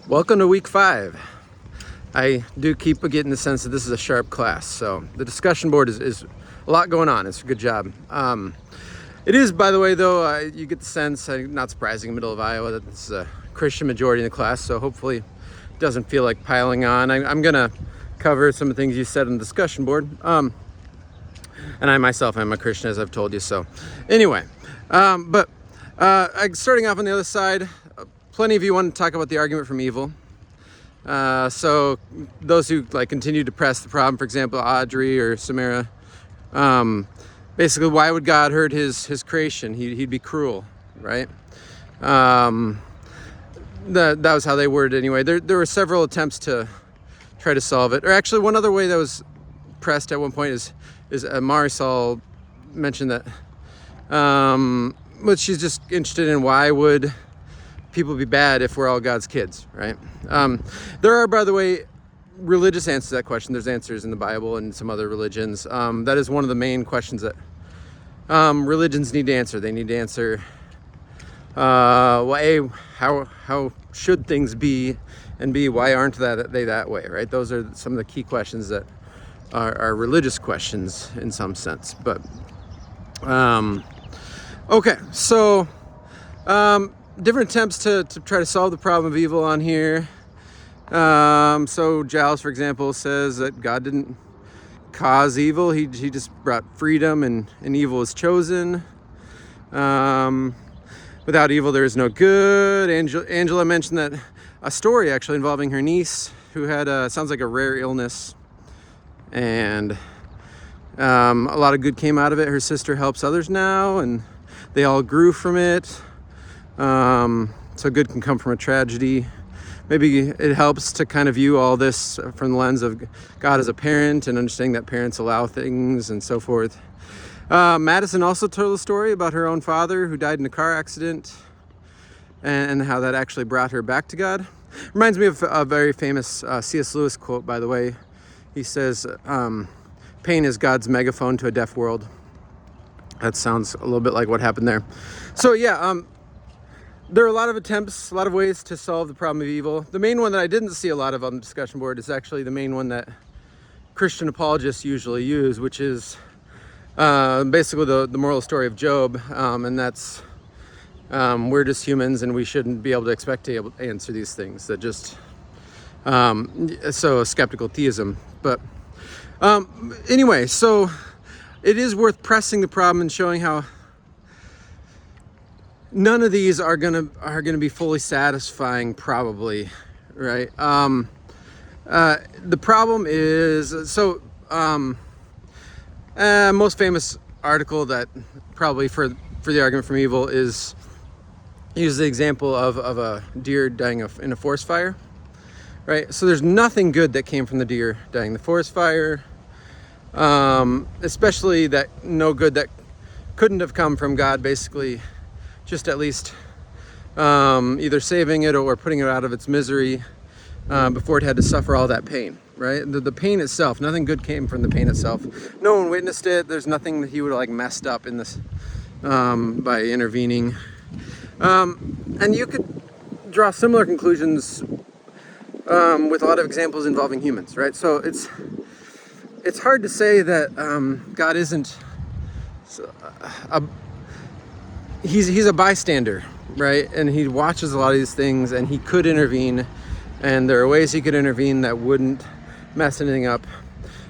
Welcome to week 5. I do keep getting the sense that this is a sharp class, so the discussion board is a lot going on. It's a good job. It is, by the way, though, you get the sense, not surprising, middle of Iowa, that it's a Christian majority in the class, so hopefully it doesn't feel like piling on. I'm going to cover some of the things you said on the discussion board. And I myself am a Christian, as I've told you, so anyway. Starting off on the other side, plenty of you want to talk about the argument from evil. So those who continue to press the problem, for example, Audrey or Samara, basically, why would God hurt his creation? He'd be cruel, right? That was how they worded it anyway. There were several attempts to try to solve it. Or actually, one other way that was pressed at one point is Marisol mentioned that, but she's just interested in why would people be bad if we're all God's kids, right? There are, by the way, religious answers to that question. There's answers in the Bible and some other religions. That is one of the main questions that religions need to answer. They need to answer, how should things be, and B, why aren't they that way, right? Those are some of the key questions that are religious questions in some sense. But okay, so different attempts to try to solve the problem of evil on here. So Giles, for example, says that God didn't cause evil. He just brought freedom, and evil was chosen. Without evil, there is no good. Angela mentioned that a story actually involving her niece who had sounds like a rare illness, and a lot of good came out of it. Her sister helps others now, and they all grew from it. So good can come from a tragedy. Maybe it helps to kind of view all this from the lens of God as a parent and understanding that parents allow things and so forth. Madison also told a story about her own father who died in a car accident and how that actually brought her back to God. Reminds me of a very famous C.S. Lewis quote, by the way. He says, pain is God's megaphone to a deaf world. That sounds a little bit like what happened there. So yeah, there are a lot of attempts, a lot of ways to solve the problem of evil. The main one that I didn't see a lot of on the discussion board is actually the main one that Christian apologists usually use, which is basically the moral story of Job, and that's we're just humans and we shouldn't be able to expect to able to answer these things. That just so skeptical theism. But anyway, so it is worth pressing the problem and showing how none of these are gonna be fully satisfying, probably, right? The problem is, so most famous article that probably for the argument from evil is use the example of a deer dying in a forest fire, right? So there's nothing good that came from the deer dying in the forest fire, especially that no good that couldn't have come from God, basically just at least either saving it or putting it out of its misery before it had to suffer all that pain, right? The pain itself, nothing good came from the pain itself. No one witnessed it. There's nothing that he would have messed up in this by intervening. And you could draw similar conclusions with a lot of examples involving humans, right? So it's hard to say that God isn't he's a bystander, right? And he watches a lot of these things, and he could intervene, and there are ways he could intervene that wouldn't mess anything up.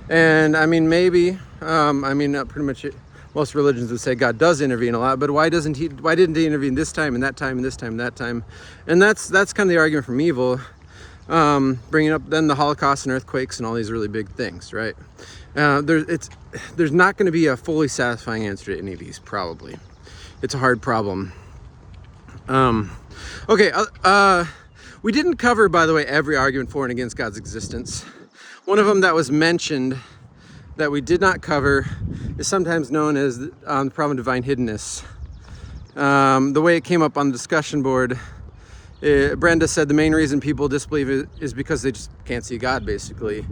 And I mean, maybe pretty much most religions would say God does intervene a lot, but why didn't he intervene this time and that time and this time and that time? And that's kind of the argument from evil, bringing up then the Holocaust and earthquakes and all these really big things, right? There's not going to be a fully satisfying answer to any of these, probably. It's a hard problem. Okay, we didn't cover, by the way, every argument for and against God's existence. One of them that was mentioned that we did not cover is sometimes known as the problem of divine hiddenness. The way it came up on the discussion board, Brenda said the main reason people disbelieve it is because they just can't see God, basically.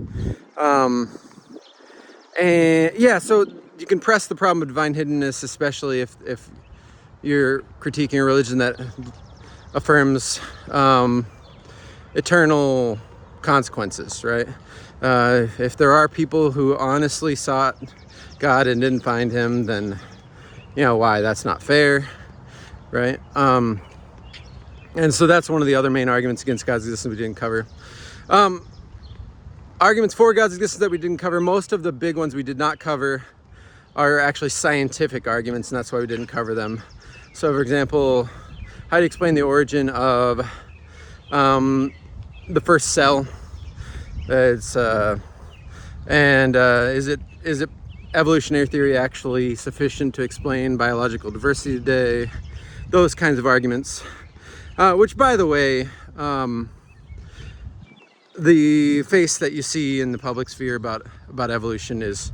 And yeah, so you can press the problem of divine hiddenness, especially if you're critiquing a religion that affirms eternal consequences, right? If there are people who honestly sought God and didn't find him, then why? That's not fair, right? And so that's one of the other main arguments against God's existence we didn't cover. Arguments for God's existence that we didn't cover, most of the big ones we did not cover are actually scientific arguments, and that's why we didn't cover them. So, for example, how do you explain the origin of the first cell? Is it evolutionary theory actually sufficient to explain biological diversity today? Those kinds of arguments, which, by the way, the face that you see in the public sphere about evolution is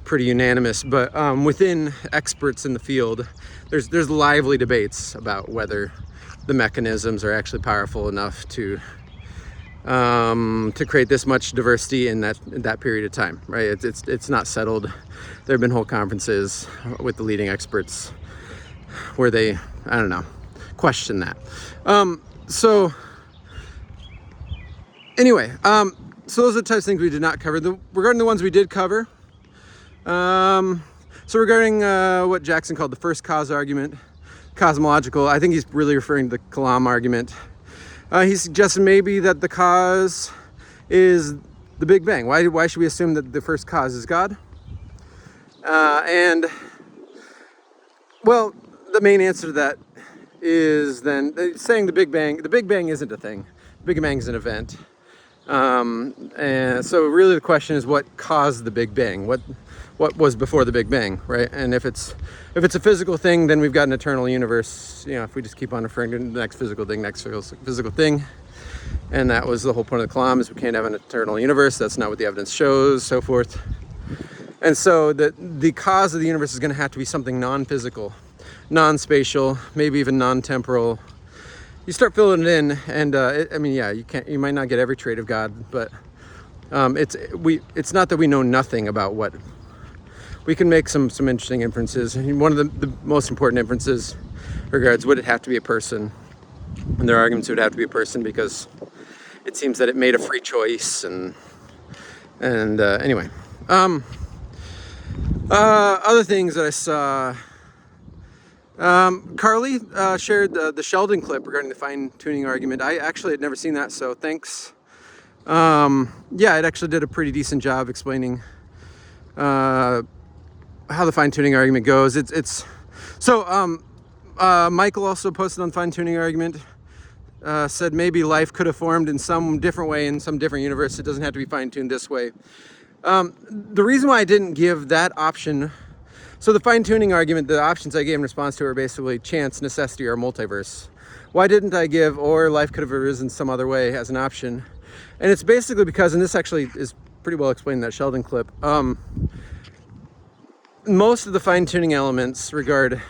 pretty unanimous. But within experts in the field, there's lively debates about whether the mechanisms are actually powerful enough to create this much diversity in that period of time, right? It's not settled. There have been whole conferences with the leading experts where they, question that. So anyway, so those are the types of things we did not cover. Regarding the ones we did cover, so regarding what Jackson called the first cause argument, cosmological, I think he's really referring to the Kalam argument. He suggested maybe that the cause is the Big Bang. Why should we assume that the first cause is God? Well, the main answer to that is then saying the Big Bang isn't a thing. The Big Bang is an event. And so really the question is, what caused the Big Bang? What was before the Big Bang, right? And if it's a physical thing, then we've got an eternal universe. If we just keep on referring to the next physical thing, and that was the whole point of the Kalam, is we can't have an eternal universe. That's not what the evidence shows, so forth. And so the cause of the universe is going to have to be something non-physical, non-spatial, maybe even non-temporal. You start filling it in, and you might not get every trait of God, but it's not that we know nothing about what. We can make some interesting inferences. And one of the most important inferences regards, would it have to be a person? And their arguments would have to be a person because it seems that it made a free choice. And anyway, other things that I saw. Carly shared the Sheldon clip regarding the fine-tuning argument. I actually had never seen that, so thanks. It actually did a pretty decent job explaining how the fine-tuning argument goes. Michael also posted on fine-tuning argument, said maybe life could have formed in some different way in some different universe. It doesn't have to be fine-tuned this way. The reason why I didn't give that option, so the fine-tuning argument, the options I gave in response to are basically chance, necessity, or multiverse. Why didn't I give or life could have arisen some other way as an option? And it's basically because, and this actually is pretty well explained in that Sheldon clip, most of the fine-tuning elements regard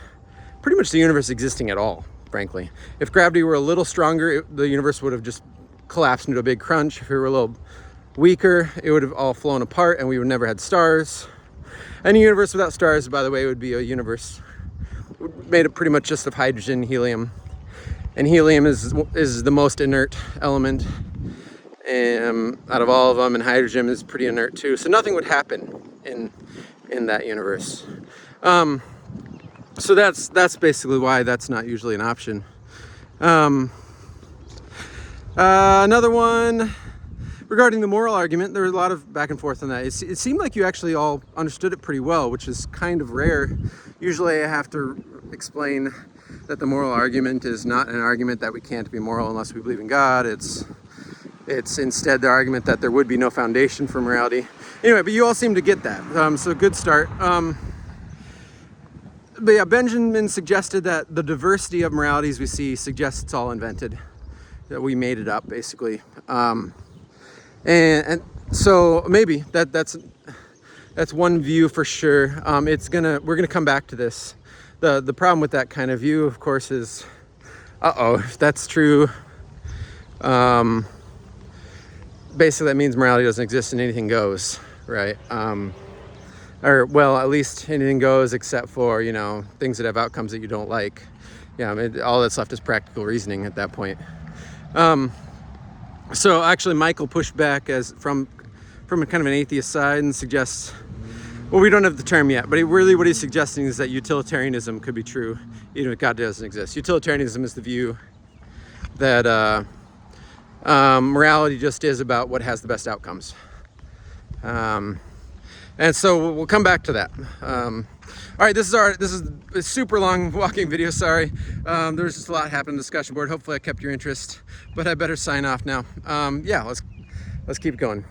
pretty much the universe existing at all, frankly. If gravity were a little stronger, the universe would have just collapsed into a big crunch. If it were a little weaker, it would have all flown apart and we would never had stars. Any universe without stars, by the way, would be a universe made up pretty much just of hydrogen, helium. And helium is the most inert element out of all of them, and hydrogen is pretty inert too. So nothing would happen in that universe. So that's basically why that's not usually an option. Another one regarding the moral argument, there was a lot of back and forth on that. It seemed like you actually all understood it pretty well, which is kind of rare. Usually I have to explain that the moral argument is not an argument that we can't be moral unless we believe in God. It's instead the argument that there would be no foundation for morality. Anyway, but you all seem to get that. So good start. But yeah, Benjamin suggested that the diversity of moralities we see suggests it's all invented, that we made it up, basically. And so maybe that's one view for sure. We're gonna come back to this. The problem with that kind of view, of course, is, if that's true, basically that means morality doesn't exist and anything goes, right? Or, well, at least anything goes except for, things that have outcomes that you don't like. Yeah, all that's left is practical reasoning at that point. So actually, Michael pushed back as from a kind of an atheist side and suggests, well, we don't have the term yet, but really what he's suggesting is that utilitarianism could be true, even if God doesn't exist. Utilitarianism is the view that morality just is about what has the best outcomes. And so we'll come back to that. All right, this is a super long walking video. Sorry, there's just a lot happening in the discussion board. Hopefully, I kept your interest, but I better sign off now. Yeah, let's keep going.